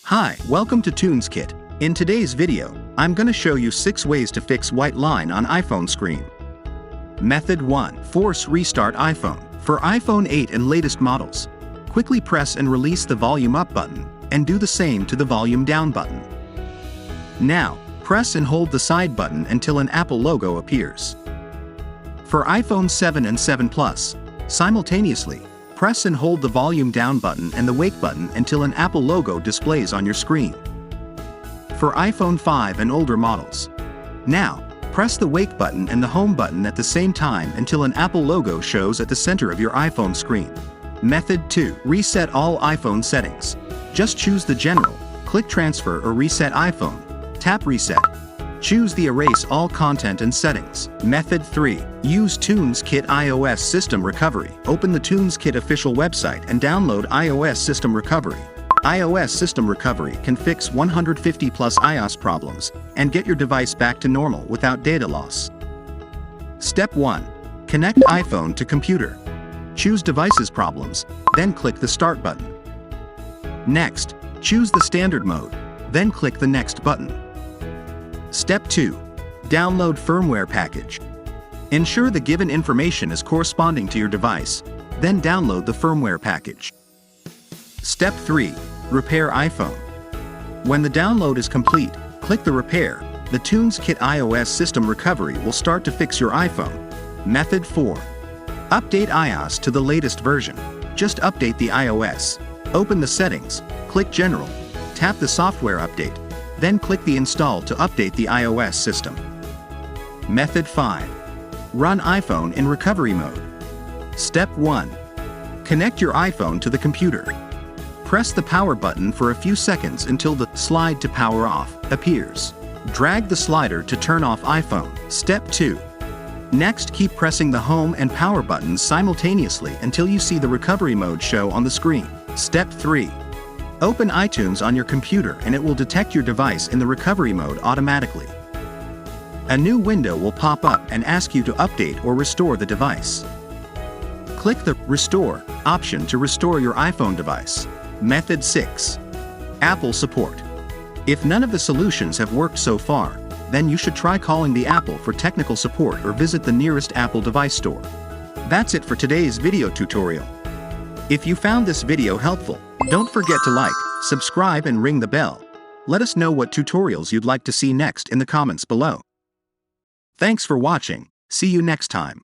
Hi, welcome to TunesKit. In today's video, I'm going to show you 6 ways to fix white line on iPhone screen. Method 1. Force restart iPhone. For iPhone 8 and latest models, quickly press and release the volume up button, and do the same to the volume down button. Now, press and hold the side button until an Apple logo appears. For iPhone 7 and 7 Plus, simultaneously, press and hold the volume down button and the wake button until an Apple logo displays on your screen. For iPhone 5 and older models, now, press the wake button and the home button at the same time until an Apple logo shows at the center of your iPhone screen. Method 2. Reset all iPhone settings. Just choose the General, click Transfer or Reset iPhone, tap Reset. Choose the Erase all content and settings. Method 3. Use TunesKit iOS System Recovery. Open the TunesKit official website and download iOS System Recovery. iOS System Recovery can fix 150 plus iOS problems and get your device back to normal without data loss. Step 1. Connect iPhone to computer. Choose Devices Problems, then click the Start button. Next, choose the Standard mode, then click the Next button. Step 2. Download firmware package. Ensure the given information is corresponding to your device, then download the firmware package. Step 3. Repair iPhone. When the download is complete, click the Repair. The TunesKit iOS System Recovery will start to fix your iPhone. Method 4. Update iOS to the latest version. Just update the iOS. Open the settings, click General, tap the Software Update, then click the Install to update the iOS system. Method 5. Run iPhone in recovery mode. Step 1. Connect your iPhone to the computer. Press the power button for a few seconds until the Slide to Power Off appears. Drag the slider to turn off iPhone. Step 2. Next, keep pressing the Home and Power buttons simultaneously until you see the recovery mode show on the screen. Step 3. Open iTunes on your computer and it will detect your device in the recovery mode automatically. A new window will pop up and ask you to update or restore the device. Click the Restore option to restore your iPhone device. Method 6. Apple support. If none of the solutions have worked so far, then you should try calling the Apple for technical support or visit the nearest Apple device store. That's it for today's video tutorial. If you found this video helpful, don't forget to like, subscribe and ring the bell. Let us know what tutorials you'd like to see next in the comments below. Thanks for watching. See you next time.